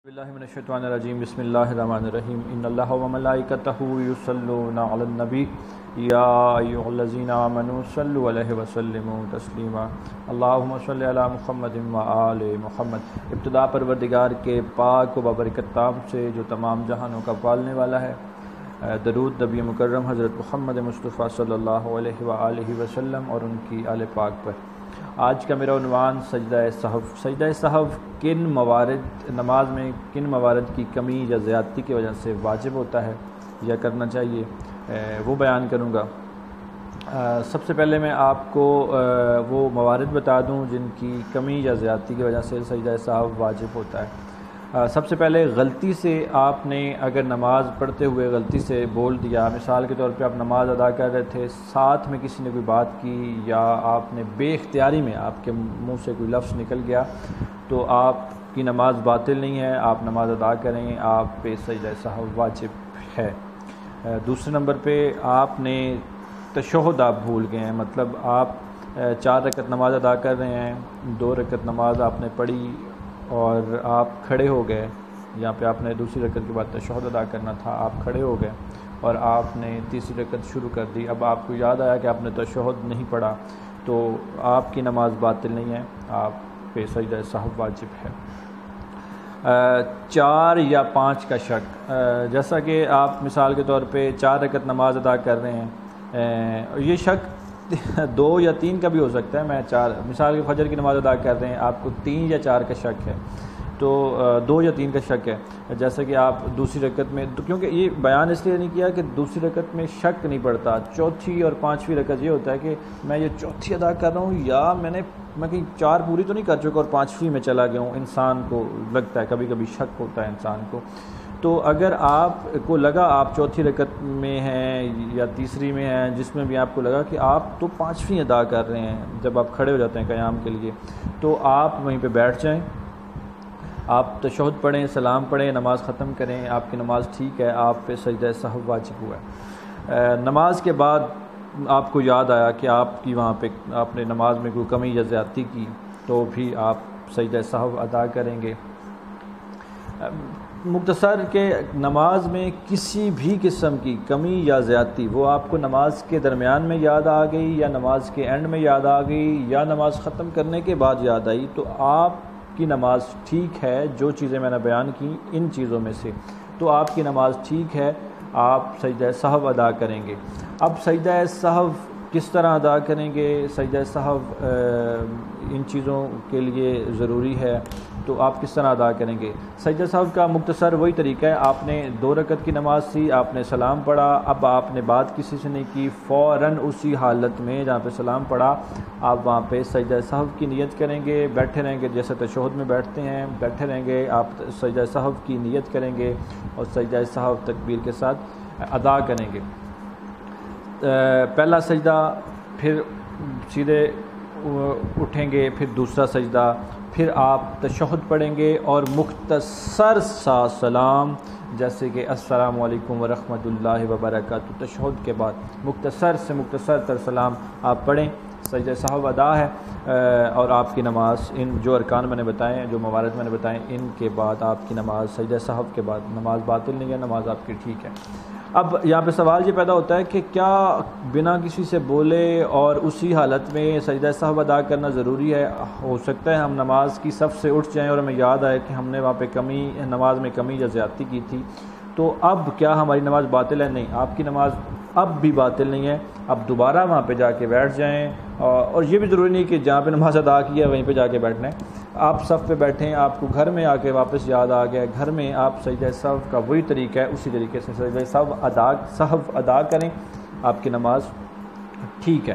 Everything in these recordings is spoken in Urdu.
باللہ من الشیطان الرجیم بسم اللہ الرحمن الرحیم ان اللہ و ملائکتہ یصلون علی النبی یا ایھا الذین آمنوا صلوا علیہ وسلموا تسلیما اللہم صل علی محمد و آل محمد۔ ابتدا پروردگار کے پاک و بابرکت نام سے جو تمام جہانوں کا پالنے والا ہے، درود نبی مکرم حضرت محمد مصطفیٰ صلی اللہ علیہ وآلہ وسلم اور ان کی آل پاک پر۔ آج کا میرا عنوان سجدہ سہو۔ سجدہ سہو کن موارد، نماز میں کن موارد کی کمی یا زیادتی کی وجہ سے واجب ہوتا ہے یا کرنا چاہیے، وہ بیان کروں گا۔ سب سے پہلے میں آپ کو وہ موارد بتا دوں جن کی کمی یا زیادتی کی وجہ سے سجدہ سہو واجب ہوتا ہے۔ سب سے پہلے غلطی سے آپ نے اگر نماز پڑھتے ہوئے غلطی سے بول دیا، مثال کے طور پہ آپ نماز ادا کر رہے تھے، ساتھ میں کسی نے کوئی بات کی یا آپ نے بے اختیاری میں آپ کے منہ سے کوئی لفظ نکل گیا، تو آپ کی نماز باطل نہیں ہے، آپ نماز ادا کریں، آپ پہ سجدہ سہو واجب ہے۔ دوسرے نمبر پہ آپ نے تشہد آپ بھول گئے ہیں، مطلب آپ 4 رکعت نماز ادا کر رہے ہیں، 2 رکعت نماز آپ نے پڑھی اور آپ کھڑے ہو گئے، یہاں پہ آپ نے دوسری رکعت کے بعد تشہد ادا کرنا تھا، آپ کھڑے ہو گئے اور آپ نے تیسری رکعت شروع کر دی۔ اب آپ کو یاد آیا کہ آپ نے تشہد نہیں پڑھا، تو آپ کی نماز باطل نہیں ہے، آپ پہ سجدہ سہو واجب ہے۔ 4 یا 5 کا شک، جیسا کہ آپ مثال کے طور پہ 4 رکعت نماز ادا کر رہے ہیں، یہ شک 2 یا 3 کا بھی ہو سکتا ہے۔ میں 4 مثال کے فجر کی نماز ادا کر رہے ہیں، آپ کو 3 یا 4 کا شک ہے، تو 2 یا 3 کا شک ہے۔ جیسا کہ آپ دوسری رکعت میں، کیونکہ یہ بیان اس لیے نہیں کیا کہ دوسری رکعت میں شک نہیں پڑتا، چوتھی اور 5ویں رکعت یہ ہوتا ہے کہ میں یہ چوتھی ادا کر رہا ہوں یا میں کہیں 4 پوری تو نہیں کر چکا اور 5ویں میں چلا گیا ہوں، انسان کو لگتا ہے، کبھی کبھی شک ہوتا ہے انسان کو۔ تو اگر آپ کو لگا آپ چوتھی رکعت میں ہیں یا تیسری میں ہیں، جس میں بھی آپ کو لگا کہ آپ تو 5ویں ادا کر رہے ہیں جب آپ کھڑے ہو جاتے ہیں قیام کے لیے، تو آپ وہیں پہ بیٹھ جائیں، آپ تشہد پڑھیں، سلام پڑھیں، نماز ختم کریں، آپ کی نماز ٹھیک ہے، آپ پہ سجدہ سہو واجب ہوا ہے۔ نماز کے بعد آپ کو یاد آیا کہ آپ کی وہاں پہ آپ نے نماز میں کوئی کمی یا زیادتی کی، تو بھی آپ سجدہ سہو ادا کریں گے۔ مختصر کہ نماز میں کسی بھی قسم کی کمی یا زیادتی، وہ آپ کو نماز کے درمیان میں یاد آ گئی یا نماز کے اینڈ میں یاد آ گئی یا نماز ختم کرنے کے بعد یاد آئی، تو آپ کی نماز ٹھیک ہے۔ جو چیزیں میں نے بیان کی ان چیزوں میں سے، تو آپ کی نماز ٹھیک ہے، آپ سجدہ سہو ادا کریں گے۔ اب سجدہ سہو کس طرح ادا کریں گے؟ سجدہ سہو ان چیزوں کے لیے ضروری ہے، تو آپ کس طرح ادا کریں گے؟ سجدہ سہو کا مختصر وہی طریقہ ہے، آپ نے 2 رکعت کی نماز تھی، آپ نے سلام پڑھا، اب آپ نے بات کسی سے نہیں کی، فوراً اسی حالت میں جہاں پہ سلام پڑھا آپ وہاں پہ سجدہ سہو کی نیت کریں گے، بیٹھے رہیں گے، جیسے تشہد میں بیٹھتے ہیں بیٹھے رہیں گے، آپ سجدہ سہو کی نیت کریں گے اور سجدہ سہو تکبیر کے ساتھ ادا کریں گے۔ پہلا سجدہ، پھر سیدھے اٹھیں گے، پھر دوسرا سجدہ، پھر آپ تشہد پڑھیں گے اور مختصر سا سلام، جیسے کہ السلام علیکم ورحمۃ اللہ وبرکاتہ، تشہد کے بعد مختصر سے مختصر تر سلام آپ پڑھیں، سجدہ سہو ادا ہے، اور آپ کی نماز ان جو ارکان میں نے بتائے ہیں، جو موارد میں نے بتائے، ان کے بعد آپ کی نماز سجدہ سہو کے بعد نماز باطل نہیں ہے، نماز آپ کی ٹھیک ہے۔ اب یہاں پہ سوال یہ پیدا ہوتا ہے کہ کیا بنا کسی سے بولے اور اسی حالت میں سجدہ سہو ادا کرنا ضروری ہے؟ ہو سکتا ہے ہم نماز کی صف سے اٹھ جائیں اور ہمیں یاد آئے کہ ہم نے وہاں پہ نماز میں کمی یا زیادتی کی تھی، تو اب کیا ہماری نماز باطل ہے؟ نہیں، آپ کی نماز اب بھی باطل نہیں ہے، اب دوبارہ وہاں پہ جا کے بیٹھ جائیں، اور یہ بھی ضروری نہیں کہ جہاں پہ نماز ادا کی ہے وہیں پہ جا کے بیٹھنا ہے، آپ صف پہ بیٹھیں، آپ کو گھر میں آ کے واپس یاد آ گیا، گھر میں آپ سجدہ سہو کا وہی طریقہ ہے، اسی طریقے سے سجدہ سہو ادا کریں، آپ کی نماز ٹھیک ہے۔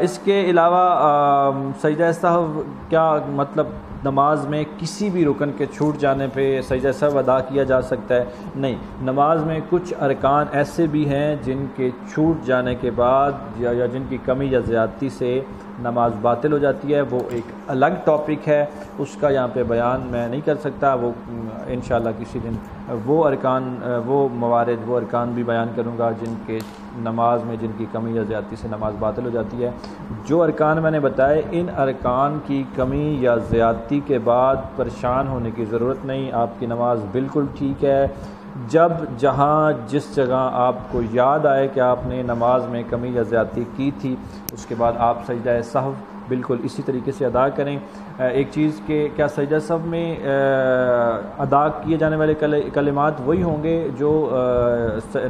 اس کے علاوہ سجدہ سہو کیا مطلب نماز میں کسی بھی رکن کے چھوٹ جانے پہ سجدہ سہو ادا کیا جا سکتا ہے؟ نہیں، نماز میں کچھ ارکان ایسے بھی ہیں جن کے چھوٹ جانے کے بعد یا جن کی کمی یا زیادتی سے نماز باطل ہو جاتی ہے، وہ ایک الگ ٹاپک ہے، اس کا یہاں پہ بیان میں نہیں کر سکتا، وہ انشاءاللہ کسی دن وہ ارکان، وہ موارد، وہ ارکان بھی بیان کروں گا جن کے نماز میں جن کی کمی یا زیادتی سے نماز باطل ہو جاتی ہے۔ جو ارکان میں نے بتائے، ان ارکان کی کمی یا زیادتی کے بعد پریشان ہونے کی ضرورت نہیں، آپ کی نماز بالکل ٹھیک ہے۔ جب جہاں جس جگہ آپ کو یاد آئے کہ آپ نے نماز میں کمی یا زیادتی کی تھی، اس کے بعد آپ سجدہ سہو بالکل اسی طریقے سے ادا کریں۔ ایک چیز کہ کیا سجدہ سہو میں ادا کیے جانے والے کلمات وہی ہوں گے جو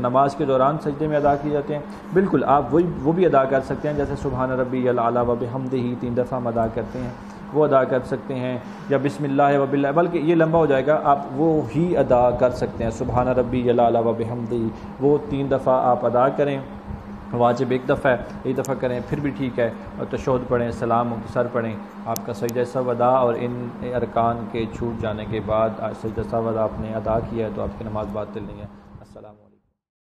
نماز کے دوران سجدے میں ادا کیے جاتے ہیں؟ بالکل آپ وہ بھی ادا کر سکتے ہیں، جیسے سبحان ربی الاعلیٰ و بحمدہ 3 دفعہ ہم ادا کرتے ہیں، وہ ادا کر سکتے ہیں، یا بسم اللہ و باللہ، بلکہ یہ لمبا ہو جائے گا، آپ وہ ہی ادا کر سکتے ہیں، سبحان ربی الاعلیٰ و بحمدہ، وہ 3 دفعہ آپ ادا کریں۔ واجب 1 دفعہ ہے، 1 دفعہ کریں پھر بھی ٹھیک ہے، اور تشہد پڑھیں، سلام مختصر پڑھیں، آپ کا سجدہ سہو ادا، اور ان ارکان کے چھوٹ جانے کے بعد سجدہ سہو آپ نے ادا کیا ہے تو آپ کی نماز باطل نہیں ہے۔ السلام علیکم۔